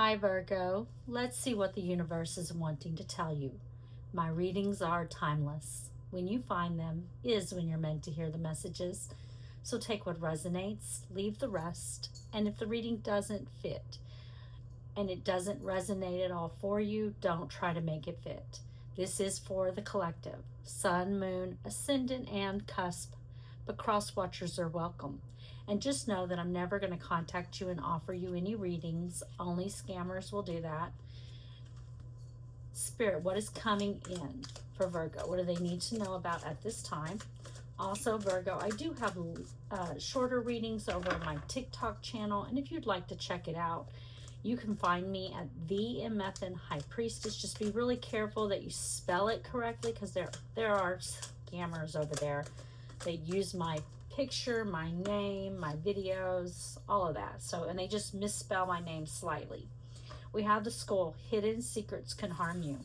Hi Virgo, let's see what the universe is wanting to tell you. My readings are timeless. When you find them is when you're meant to hear the messages. So take what resonates, leave the rest, and if the reading doesn't fit and it doesn't resonate at all for you, don't try to make it fit. This is for the collective, sun, moon, ascendant, and cusp, but cross watchers are welcome. And just know that I'm never going to contact you and offer you any readings. Only scammers will do that. Spirit, what is coming in for Virgo? What do they need to know about at this time? Also, Virgo, I do have shorter readings over my TikTok channel, and if you'd like to check it out, you can find me at the Mf'n High Priestess. Just be really careful that you spell it correctly, because there are scammers over there. They use my picture, my name, my videos, all of that. So, and they just misspell my name slightly. We have the skull. Hidden secrets can harm you.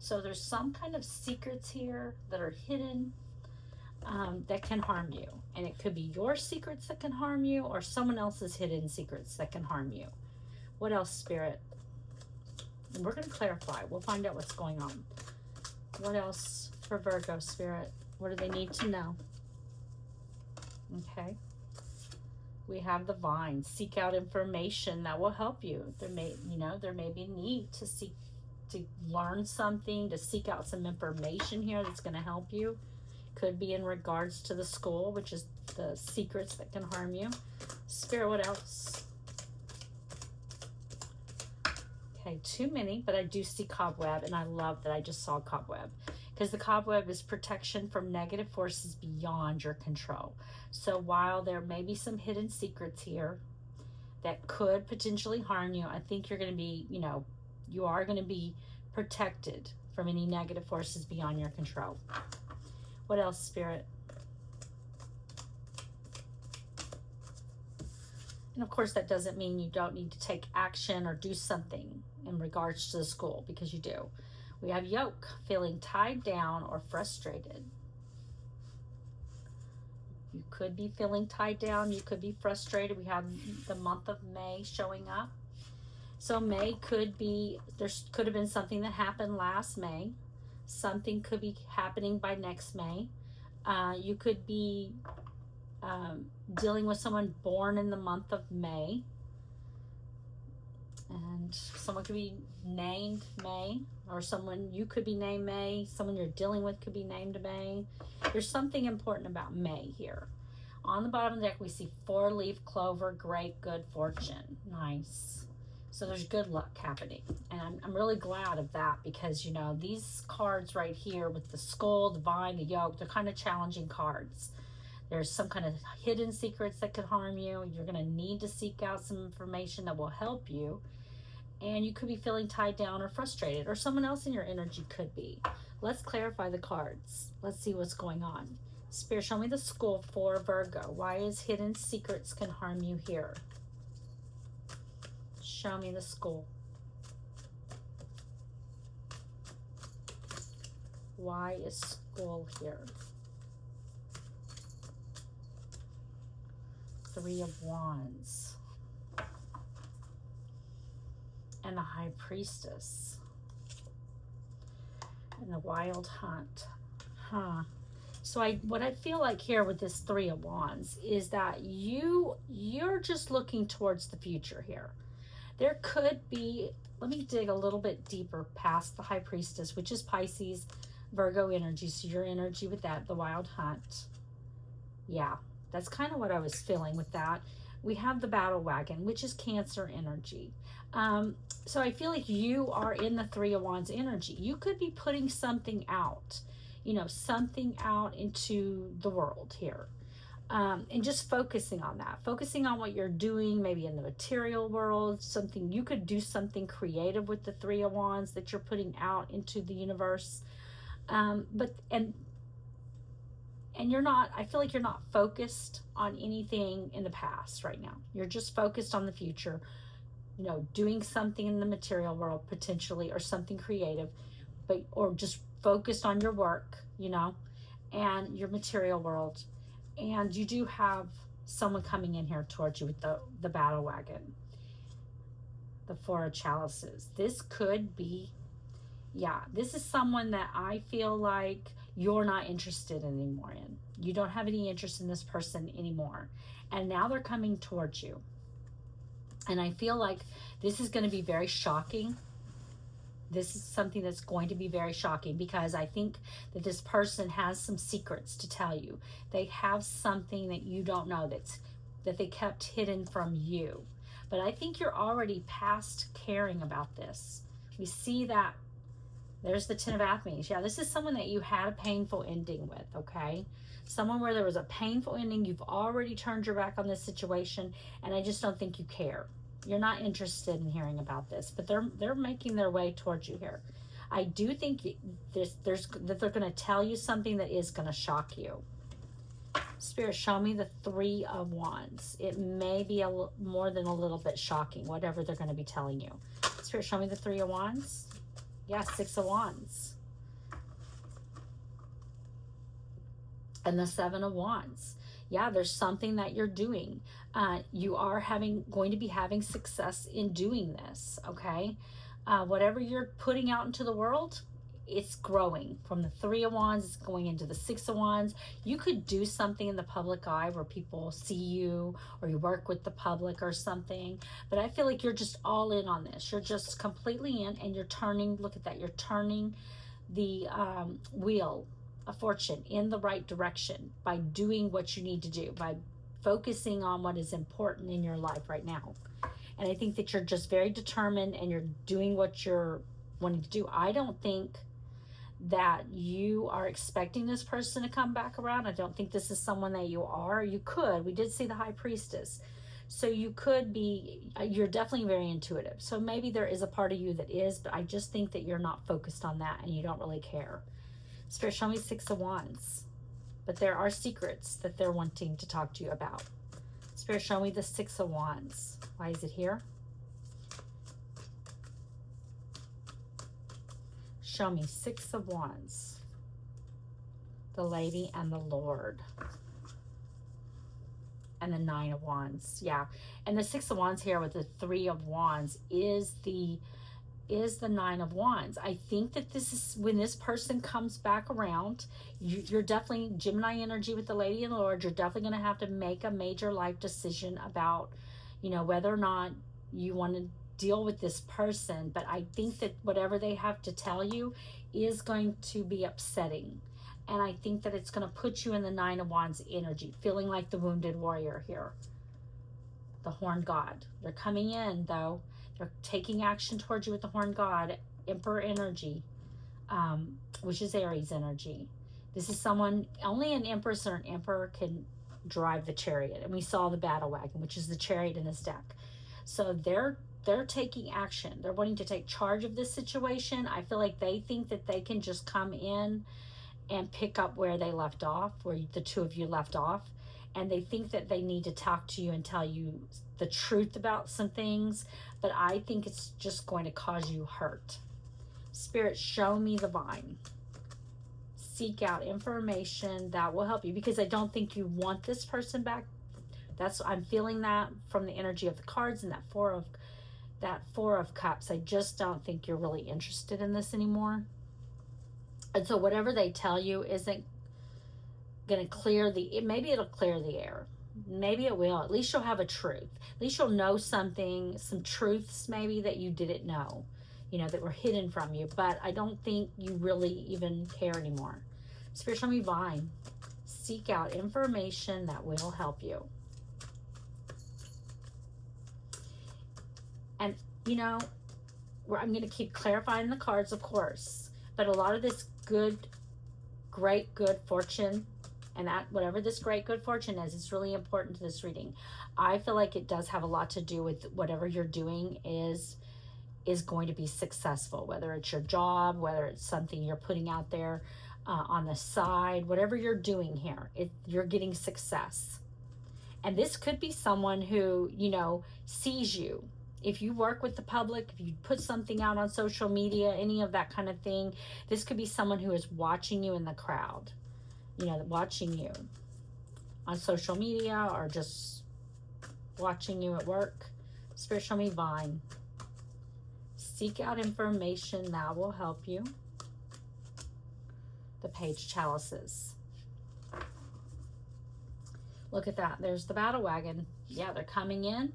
So there's some kind of secrets here that are hidden that can harm you. And it could be your secrets that can harm you, or someone else's hidden secrets that can harm you. What else, Spirit? And we're going to clarify. We'll find out what's going on. What else for Virgo, Spirit? What do they need to know? Okay. We have the vine. Seek out information that will help you. There may be a need to learn something, to seek out some information here that's going to help you. Could be in regards to the skull, which is the secrets that can harm you. Spirit, what else? Okay, too many, but I do see cobweb, and I love that I just saw cobweb, because the cobweb is protection from negative forces beyond your control. So while there may be some hidden secrets here that could potentially harm you, I think you're going to be, you are going to be protected from any negative forces beyond your control. What else, Spirit? And of course, that doesn't mean you don't need to take action or do something in regards to the school, because you do. We have yoke, feeling tied down or frustrated. You could be feeling tied down. You could be frustrated. We have the month of May showing up. So May could be, there could have been something that happened last May. Something could be happening by next May. You could be dealing with someone born in the month of May. And someone could be named May, or someone, you could be named May. Someone you're dealing with could be named May. There's something important about May here. On the bottom of the deck, we see 4-leaf clover, great good fortune. Nice. So there's good luck happening. And I'm really glad of that, because, these cards right here with the skull, the vine, the yoke, they're kind of challenging cards. There's some kind of hidden secrets that could harm you. You're going to need to seek out some information that will help you. And you could be feeling tied down or frustrated, or someone else in your energy could be. Let's clarify the cards. Let's see what's going on. Spirit, show me the skull for Virgo. Why is hidden secrets can harm you here? Show me the skull. Why is skull here? 3 of Wands. And the High Priestess. And the Wild Hunt. So what I feel like here with this 3 of Wands is that you're just looking towards the future here. There could be, let me dig a little bit deeper past the High Priestess, which is Pisces, Virgo energy. So your energy with that, the Wild Hunt. Yeah, that's kind of what I was feeling with that. We have the Battle Wagon, which is Cancer energy. So I feel like you are in the 3 of Wands energy. You could be putting something out, something out into the world here. And just focusing on that, focusing on what you're doing, maybe in the material world, something, you could do something creative with the 3 of Wands that you're putting out into the universe. And you're not, I feel like you're not focused on anything in the past right now. You're just focused on the future, doing something in the material world potentially, or something creative, or just focused on your work, and your material world. And you do have someone coming in here towards you with the Battle Wagon. The Four of Chalices. This could be, yeah, this is someone that I feel like you're not interested anymore in. You don't have any interest in this person anymore. And now they're coming towards you. And I feel like this is going to be very shocking. This is something that's going to be very shocking, because I think that this person has some secrets to tell you. They have something that you don't know that they kept hidden from you. But I think you're already past caring about this. We see that there's the Ten of Athens. Yeah, this is someone that you had a painful ending with, okay? Someone where there was a painful ending. You've already turned your back on this situation, and I just don't think you care. You're not interested in hearing about this, but they're making their way towards you here. I do think that they're going to tell you something that is going to shock you. Spirit, show me the Three of Wands. It may be more than a little bit shocking, whatever they're going to be telling you. Spirit, show me the Three of Wands. Yeah, Six of Wands. And the Seven of Wands. Yeah, there's something that you're doing. You are going to be having success in doing this, okay? Whatever you're putting out into the world, it's growing. From the Three of Wands, it's going into the Six of Wands. You could do something in the public eye where people see you, or you work with the public or something. But I feel like you're just all in on this. You're just completely in, and you're turning, look at that, you're turning the wheel of fortune in the right direction by doing what you need to do, by focusing on what is important in your life right now. And I think that you're just very determined, and you're doing what you're wanting to do. I don't think that you are expecting this person to come back around. I don't think this is someone that you are. You could. We did see the High Priestess. So you could be, you're definitely very intuitive. So maybe there is a part of you that is, but I just think that you're not focused on that, and you don't really care. Spirit, show me Six of Wands. But there are secrets that they're wanting to talk to you about. Spirit, show me the Six of Wands. Why is it here? Show me Six of Wands. The Lady and the Lord. And the Nine of Wands. Yeah. And the Six of Wands here with the Three of Wands is the Nine of Wands. I think that this is, when this person comes back around, you're definitely Gemini energy with the Lady and the Lord. You're definitely going to have to make a major life decision about, whether or not you want to deal with this person. But I think that whatever they have to tell you is going to be upsetting. And I think that it's going to put you in the Nine of Wands energy, feeling like the wounded warrior here. The Horned God. They're coming in, though. They're taking action towards you with the Horned God, Emperor energy, which is Aries energy. This is someone, only an Empress or an Emperor can drive the chariot. And we saw the battle wagon, which is the chariot in this deck. So they're taking action. They're wanting to take charge of this situation. I feel like they think that they can just come in and pick up where they left off, where the two of you left off. And they think that they need to talk to you and tell you the truth about some things, but I think it's just going to cause you hurt. Spirit, show me the vine. Seek out information that will help you, because I don't think you want this person back. I'm feeling that from the energy of the cards and that Four of Cups. I just don't think you're really interested in this anymore. And so whatever they tell you isn't going to clear maybe it'll clear the air. Maybe it will. At least you'll have a truth. At least you'll know something, some truths maybe that you didn't know, that were hidden from you. But I don't think you really even care anymore. Spirit, show me vine. Seek out information that will help you. And, I'm going to keep clarifying the cards, of course. But a lot of this great good fortune, and that whatever this great good fortune is, it's really important to this reading. I feel like it does have a lot to do with whatever you're doing is going to be successful, whether it's your job, whether it's something you're putting out there on the side, whatever you're doing here, you're getting success. And this could be someone who, sees you. If you work with the public, if you put something out on social media, any of that kind of thing, this could be someone who is watching you in the crowd, watching you on social media or just watching you at work. Spirit, show me vine. Seek out information that will help you. The Page of Chalices. Look at that. There's the battle wagon. Yeah, they're coming in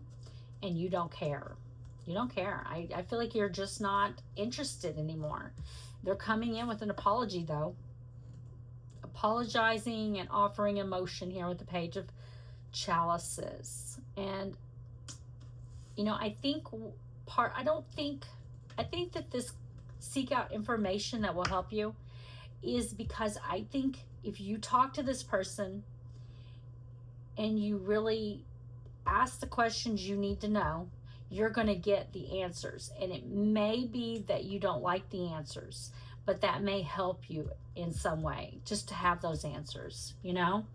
and you don't care. You don't care. I feel like you're just not interested anymore. They're coming in with an apology, though. Apologizing and offering emotion here with the Page of Chalices. And, you know, I think that this seek out information that will help you is because I think if you talk to this person and you really ask the questions you need to know, you're going to get the answers. And it may be that you don't like the answers, but that may help you in some way just to have those answers, you know?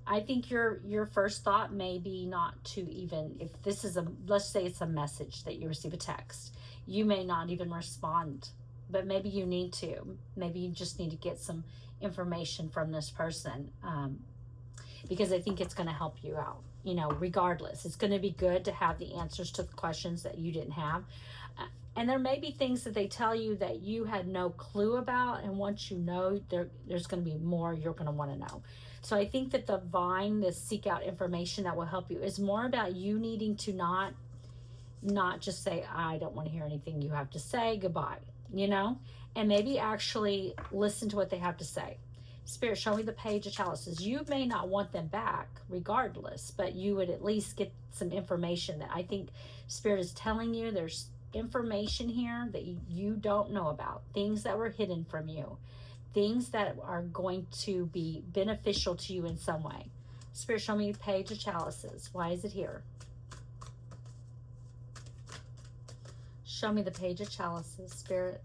I think your first thought may be not to even, if this is let's say it's a message that you receive a text, you may not even respond, but maybe you need to. Maybe you just need to get some information from this person, because I think it's going to help you out, you know, regardless. It's going to be good to have the answers to the questions that you didn't have. And there may be things that they tell you that you had no clue about, and once you know, there's going to be more you're going to want to know. So I think that this seek out information that will help you, is more about you needing to not just say, I don't want to hear anything you have to say, goodbye, you know, and maybe actually listen to what they have to say. Spirit, show me the Page of Chalices. You may not want them back regardless, but you would at least get some information that I think Spirit is telling you. There's information here that you don't know about, things that were hidden from you, things that are going to be beneficial to you in some way. Spirit, show me the Page of Chalices. Why is it here? Show me the Page of Chalices, Spirit.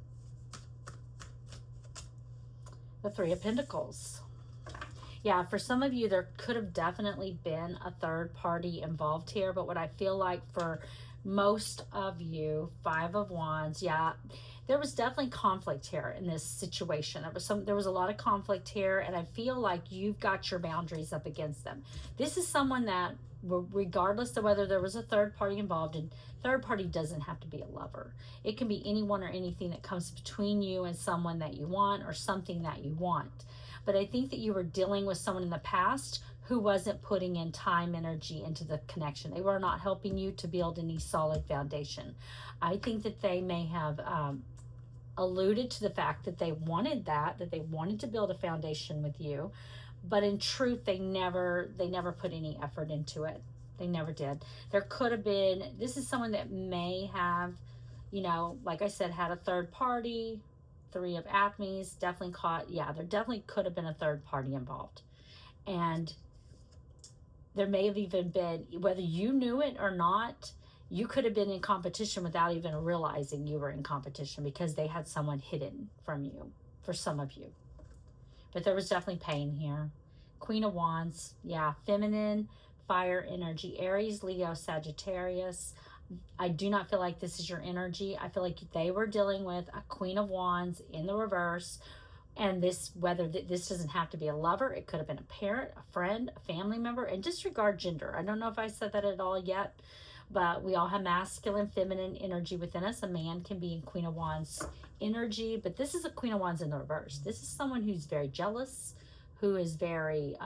The Three of Pentacles. Yeah, for some of you, there could have definitely been a third party involved here, but what I feel like for most of you, Five of Wands, yeah, there was definitely conflict here in this situation. There was a lot of conflict here, and I feel like you've got your boundaries up against them. This is someone that, regardless of whether there was a third party involved, and third party doesn't have to be a lover. It can be anyone or anything that comes between you and someone that you want, or something that you want. But I think that you were dealing with someone in the past who wasn't putting in time, energy into the connection. They were not helping you to build any solid foundation. I think that they may have alluded to the fact that they wanted that they wanted to build a foundation with you, but in truth, they never put any effort into it. They never did. There could have been, this is someone that may have, you know, like I said, had a third party. Three of Acmes, definitely caught. Yeah, there definitely could have been a third party involved. And there may have even been, whether you knew it or not, you could have been in competition without even realizing you were in competition, because they had someone hidden from you, for some of you. But there was definitely pain here. Queen of Wands, yeah, feminine, fire energy, Aries, Leo, Sagittarius. I do not feel like this is your energy. I feel like they were dealing with a Queen of Wands in the reverse. And this, whether this doesn't have to be a lover, it could have been a parent, a friend, a family member, and disregard gender. I don't know if I said that at all yet, but we all have masculine, feminine energy within us. A man can be in Queen of Wands energy, but this is a Queen of Wands in the reverse. This is someone who's very jealous, who is very,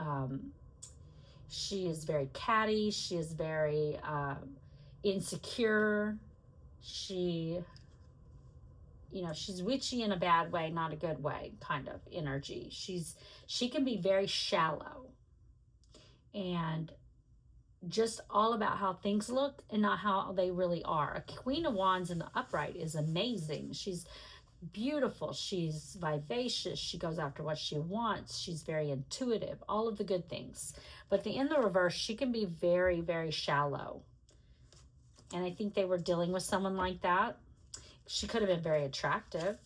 she is very catty. She is very insecure. She, you know, she's witchy in a bad way, not a good way kind of energy. She can be very shallow and just all about how things look and not how they really are. A Queen of Wands in the upright is amazing. She's beautiful. She's vivacious. She goes after what she wants. She's very intuitive, all of the good things. But in the reverse, she can be very, very shallow. And I think they were dealing with someone like that. She could have been very attractive,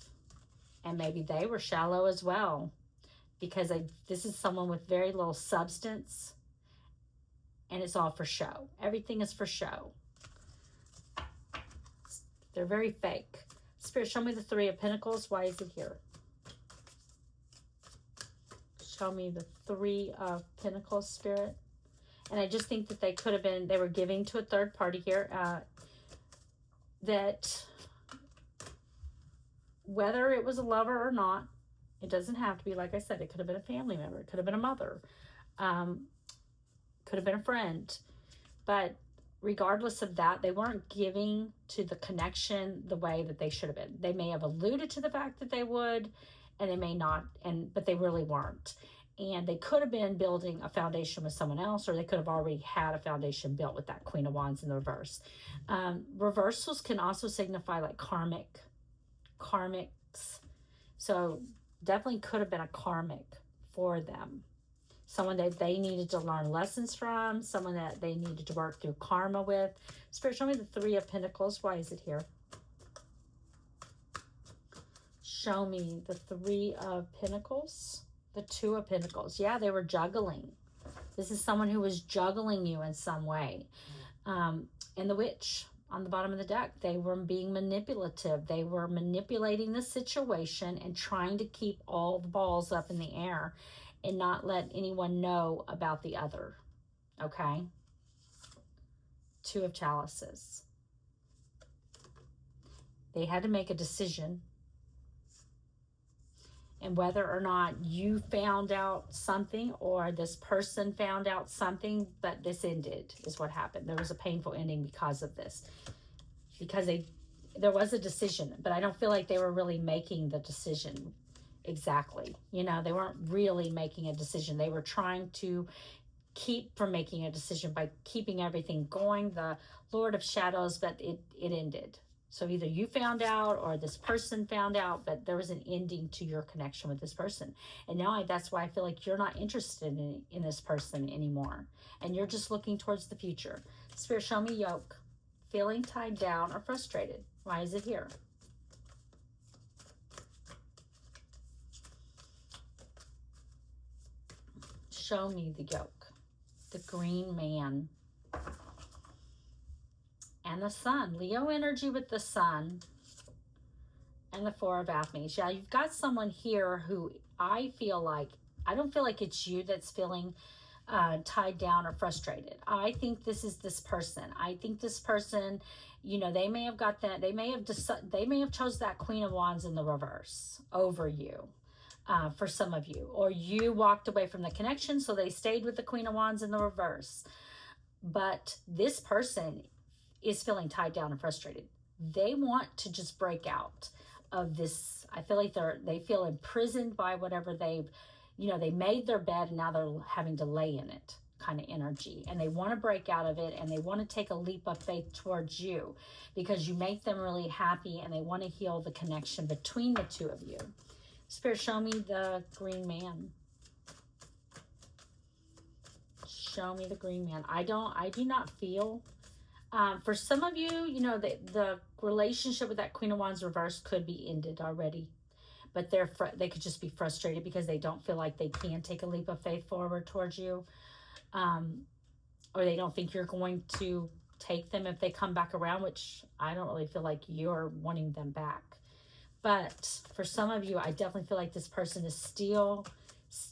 and maybe they were shallow as well, because this is someone with very little substance, and it's all for show. Everything is for show. They're very fake. Spirit, show me the Three of Pentacles. Why is it here? Show me the Three of Pentacles, Spirit. And I just think that they could have been, they were giving to a third party here, that whether it was a lover or not, it doesn't have to be, like I said, it could have been a family member, it could have been a mother, could have been a friend. But regardless of that, they weren't giving to the connection the way that they should have been. They may have alluded to the fact that they would, and they may not, but they really weren't. And they could have been building a foundation with someone else, or they could have already had a foundation built with that Queen of Wands in the reverse. Reversals can also signify like karmics. So definitely could have been a karmic for them. Someone that they needed to learn lessons from, someone that they needed to work through karma with. Spirit, show me the Three of Pentacles. Why is it here? Show me the Three of Pentacles. The Two of Pentacles. Yeah, they were juggling. This is someone who was juggling you in some way. And the Witch on the bottom of the deck. They were being manipulative. They were manipulating the situation and trying to keep all the balls up in the air and not let anyone know about the other. Okay? Two of Chalices. They had to make a decision. And whether or not you found out something or this person found out something, but this ended is what happened. There was a painful ending because of this. Because there was a decision, but I don't feel like they were really making the decision exactly. You know, they weren't really making a decision. They were trying to keep from making a decision by keeping everything going. The Lord of Shadows, but it ended. So either you found out or this person found out, but there was an ending to your connection with this person. And now that's why I feel like you're not interested in this person anymore. And you're just looking towards the future. Spirit, show me yoke. Feeling tied down or frustrated. Why is it here? Show me the yoke. The Green Man. And the Sun. Leo energy with the Sun. And the Four of Athmes. Yeah, you've got someone here who I don't feel like it's you that's feeling tied down or frustrated. I think this is this person. I think this person, you know, they may have got that. They may have chose that Queen of Wands in the reverse over you. For some of you, or you walked away from the connection, so they stayed with the Queen of Wands in the reverse. But this person is feeling tied down and frustrated. They want to just break out of this. I feel like they feel imprisoned by whatever they made their bed and now they're having to lay in it kind of energy. And they want to break out of it and they want to take a leap of faith towards you because you make them really happy and they want to heal the connection between the two of you. Spirit, show me the Green Man. Show me the Green Man. I do not feel, for some of you, you know, the relationship with that Queen of Wands reverse could be ended already. But they could just be frustrated because they don't feel like they can take a leap of faith forward towards you. Or they don't think you're going to take them if they come back around, which I don't really feel like you're wanting them back. But for some of you, I definitely feel like this person is still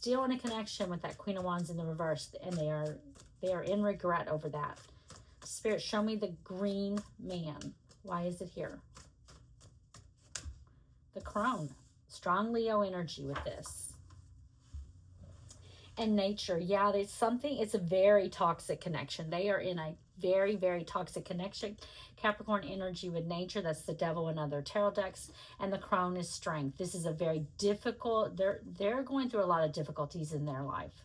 in a connection with that Queen of Wands in the reverse, and they are in regret over that. Spirit, show me the Green Man. Why is it here? The Crone. Strong Leo energy with this. And nature. Yeah, it's a very toxic connection. They are in a very, very toxic connection. Capricorn energy with nature. That's the Devil and other tarot decks. And the Crone is strength. This is a very difficult, they're going through a lot of difficulties in their life.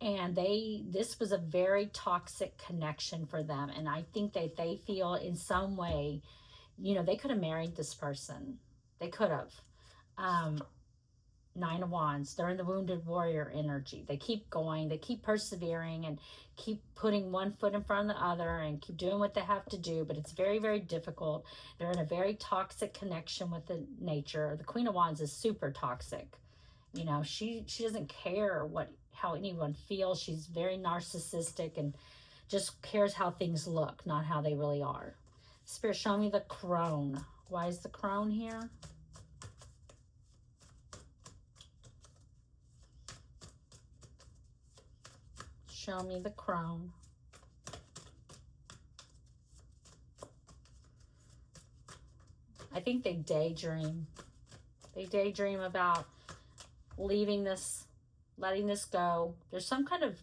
And this was a very toxic connection for them. And I think that they feel in some way, you know, they could have married this person. They could have. Nine of Wands. They're in the Wounded Warrior energy. They keep going. They keep persevering and keep putting one foot in front of the other and keep doing what they have to do. But it's very, very difficult. They're in a very toxic connection with the nature. The Queen of Wands is super toxic. You know, she doesn't care how anyone feels. She's very narcissistic and just cares how things look, not how they really are. Spirit, show me the Crone. Why is the Crone here? Show me the Crone. I think they daydream. They daydream about leaving this, letting this go. There's some kind of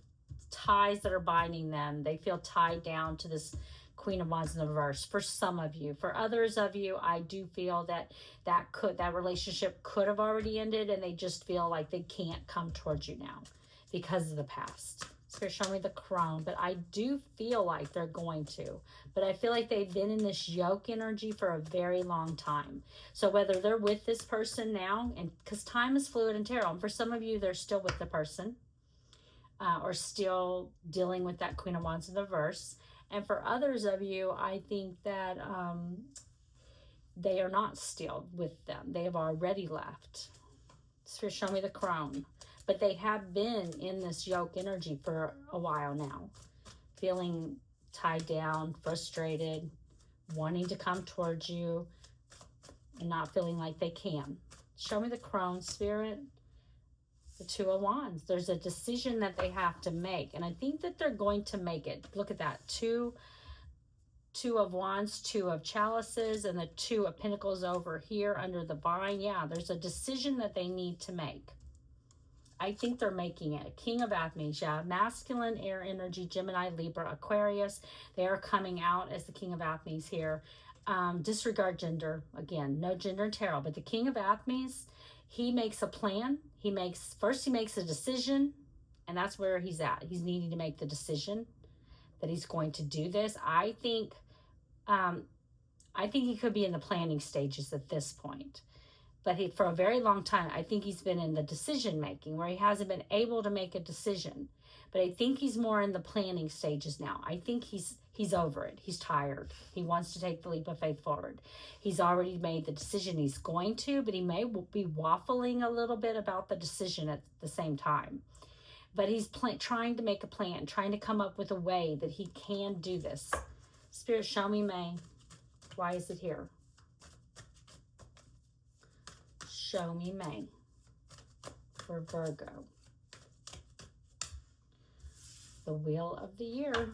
ties that are binding them. They feel tied down to this Queen of Wands in the reverse for some of you. For others of you, I do feel that that relationship could have already ended, and they just feel like they can't come towards you now because of the past. Spirit, show me the crone, but I do feel like they're going to. But I feel like they've been in this yoke energy for a very long time. So whether they're with this person now, and because time is fluid in tarot, and for some of you, they're still with the person, or still dealing with that Queen of Wands in the reverse. And for others of you, I think that they are not still with them. They have already left. Spirit, show me the crone. But they have been in this yoke energy for a while now, feeling tied down, frustrated, wanting to come towards you, and not feeling like they can. Show me the crone, Spirit. The Two of Wands. There's a decision that they have to make, and I think that they're going to make it. Look at that. Two of Wands, Two of Chalices, and the Two of Pentacles over here under the vine. Yeah, there's a decision that they need to make. I think they're making it. King of Athmes, yeah. Masculine, air energy, Gemini, Libra, Aquarius. They are coming out as the King of Athmes here. Disregard gender. Again, no gender in tarot. But the King of Athmes, he makes a plan. First he makes a decision, and that's where he's at. He's needing to make the decision that he's going to do this. I think he could be in the planning stages at this point. But for a very long time, I think he's been in the decision making where he hasn't been able to make a decision. But I think he's more in the planning stages now. I think he's over it. He's tired. He wants to take the leap of faith forward. He's already made the decision he's going to, but he may be waffling a little bit about the decision at the same time. But he's trying to make a plan, trying to come up with a way that he can do this. Spirit, show me May. Why is it here? Show me May for Virgo. The Wheel of the Year.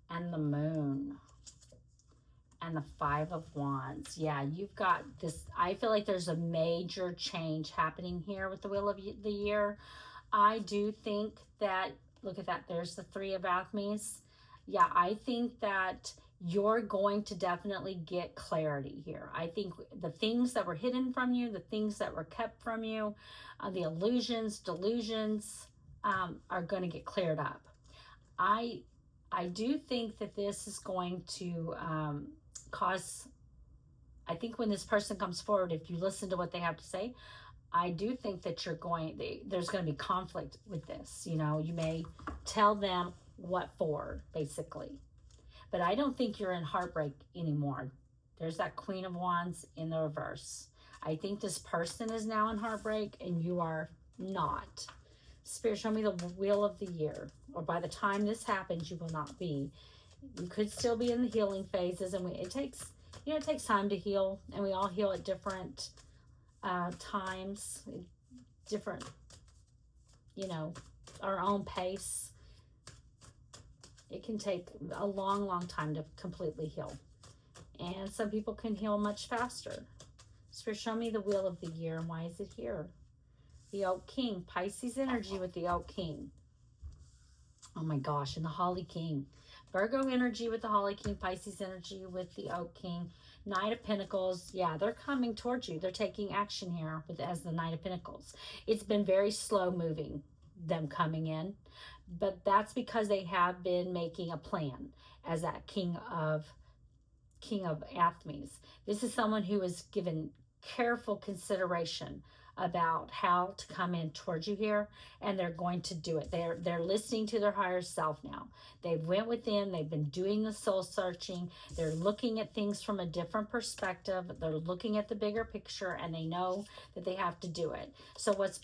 And the Moon. And the Five of Wands. Yeah, you've got this. I feel like there's a major change happening here with the Wheel of the Year. I do think that, look at that, there's the Three of Athmes. Yeah, I think that you're going to definitely get clarity here. I think the things that were hidden from you, the things that were kept from you, the illusions, delusions, are going to get cleared up. I do think that this is going to cause, I think when this person comes forward, if you listen to what they have to say, I do think that there's going to be conflict with this. You know, you may tell them what for, basically. But I don't think you're in heartbreak anymore. There's that Queen of Wands in the reverse. I think this person is now in heartbreak and you are not. Spirit, show me the Wheel of the Year. Or by the time this happens, you will not be. You could still be in the healing phases. And it takes time to heal. And we all heal at different times. Different, our own pace. It can take a long, long time to completely heal. And some people can heal much faster. Spirit, show me the Wheel of the Year. And why is it here? The Oak King. Pisces energy with the Oak King. Oh my gosh. And the Holly King. Virgo energy with the Holly King. Pisces energy with the Oak King. Knight of Pentacles. Yeah, they're coming towards you. They're taking action here as the Knight of Pentacles. It's been very slow moving, them coming in. But that's because they have been making a plan as that King of Athmes. This is someone who has given careful consideration about how to come in towards you here, and they're going to do it. They're listening to their higher self now. They went within, they've been doing the soul searching, they're looking at things from a different perspective, they're looking at the bigger picture, and they know that they have to do it. So what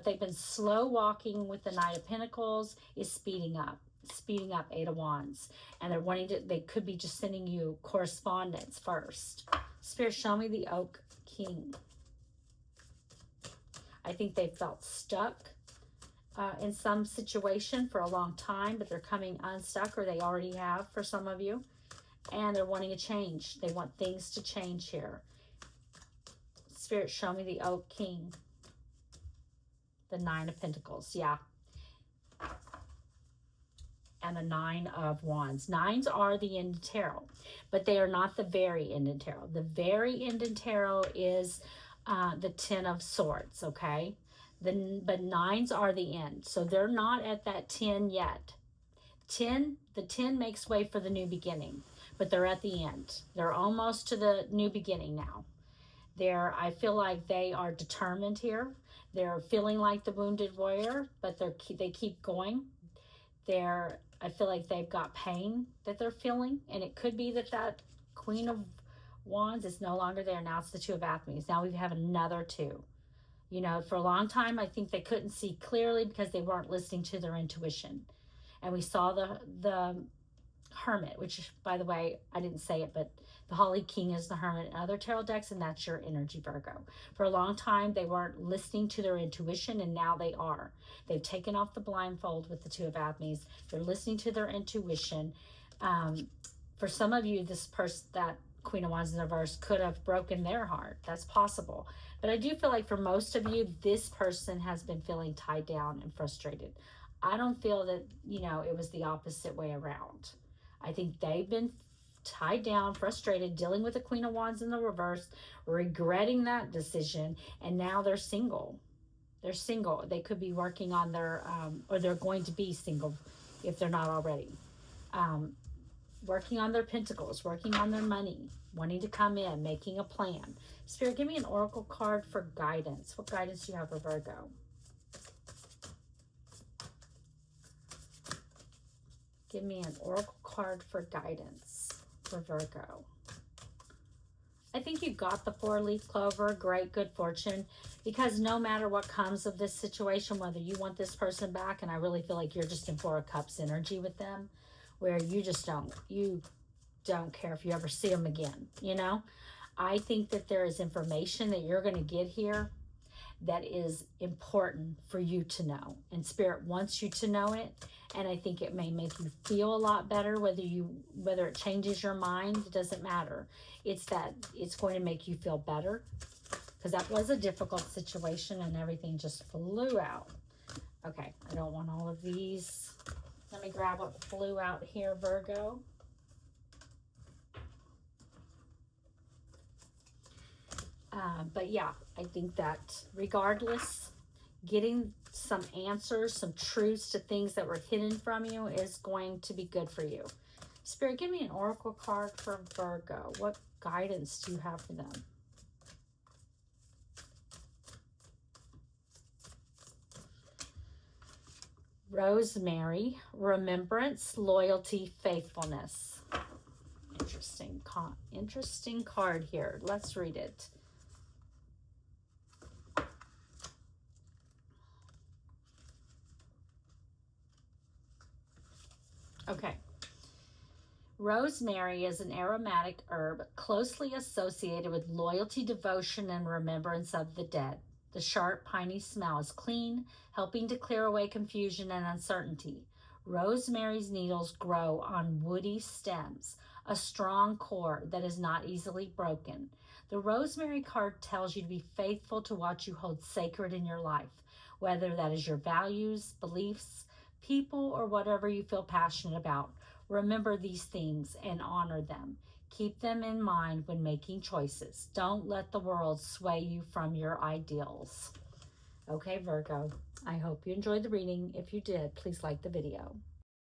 they've been slow walking with the Knight of Pentacles is speeding up. Eight of Wands, and they could be just sending you correspondence first. Spirit, show me the Oak King. I think they felt stuck in some situation for a long time, but they're coming unstuck, or they already have for some of you, and they're wanting a change. They want things to change here. Spirit, show me the Oak King. The Nine of Pentacles, yeah. And the Nine of Wands. Nines are the end of tarot, but they are not the very end of tarot. The very end of tarot is the Ten of Swords, okay? But nines are the end, so they're not at that 10 yet. The 10 makes way for the new beginning, but they're at the end. They're almost to the new beginning now. I feel like they are determined here. They're feeling like the wounded warrior, but they keep going. I feel like they've got pain that they're feeling, and it could be that Queen of Wands is no longer there. Now it's the Two of Athletes. Now we have another two. You know, for a long time, I think they couldn't see clearly because they weren't listening to their intuition. And we saw the Hermit, which, by the way, I didn't say it, but the Holly King is the Hermit in other tarot decks, and that's your energy, Virgo. For a long time, they weren't listening to their intuition, and now they are. They've taken off the blindfold with the Two of Athletes. They're listening to their intuition. For some of you, this person, that Queen of Wands in reverse, could have broken their heart. That's possible. But I do feel like for most of you, this person has been feeling tied down and frustrated. I don't feel that, you know, it was the opposite way around. I think they've been tied down, frustrated, dealing with the Queen of Wands in the reverse, regretting that decision, and now they're single. They're single. They could be working on their, or they're going to be single if they're not already. Working on their pentacles, working on their money, wanting to come in, making a plan. Spirit, give me an oracle card for guidance. What guidance do you have for Virgo? Give me an oracle card for guidance for Virgo. I think you got the 4-leaf clover, great, good fortune, because no matter what comes of this situation, whether you want this person back, and I really feel like you're just in 4 of Cups energy with them, where you don't care if you ever see them again, you know? I think that there is information that you're going to get here that is important for you to know, and Spirit wants you to know it. And I think it may make you feel a lot better, whether it changes your mind, it doesn't matter. It's that it's going to make you feel better, because that was a difficult situation and everything just flew out. Okay, I don't want all of these. Let me grab what flew out here, Virgo. But yeah, I think that regardless, getting some answers, some truths to things that were hidden from you is going to be good for you. Spirit, give me an oracle card for Virgo. What guidance do you have for them? Rosemary, remembrance, loyalty, faithfulness. Interesting card here. Let's read it. Okay. Rosemary is an aromatic herb closely associated with loyalty, devotion, and remembrance of the dead. The sharp, piney smell is clean, helping to clear away confusion and uncertainty. Rosemary's needles grow on woody stems, a strong core that is not easily broken. The Rosemary card tells you to be faithful to what you hold sacred in your life, whether that is your values, beliefs, people, or whatever you feel passionate about. Remember these things and honor them. Keep them in mind when making choices. Don't let the world sway you from your ideals. Okay, Virgo, I hope you enjoyed the reading. If you did, please like the video.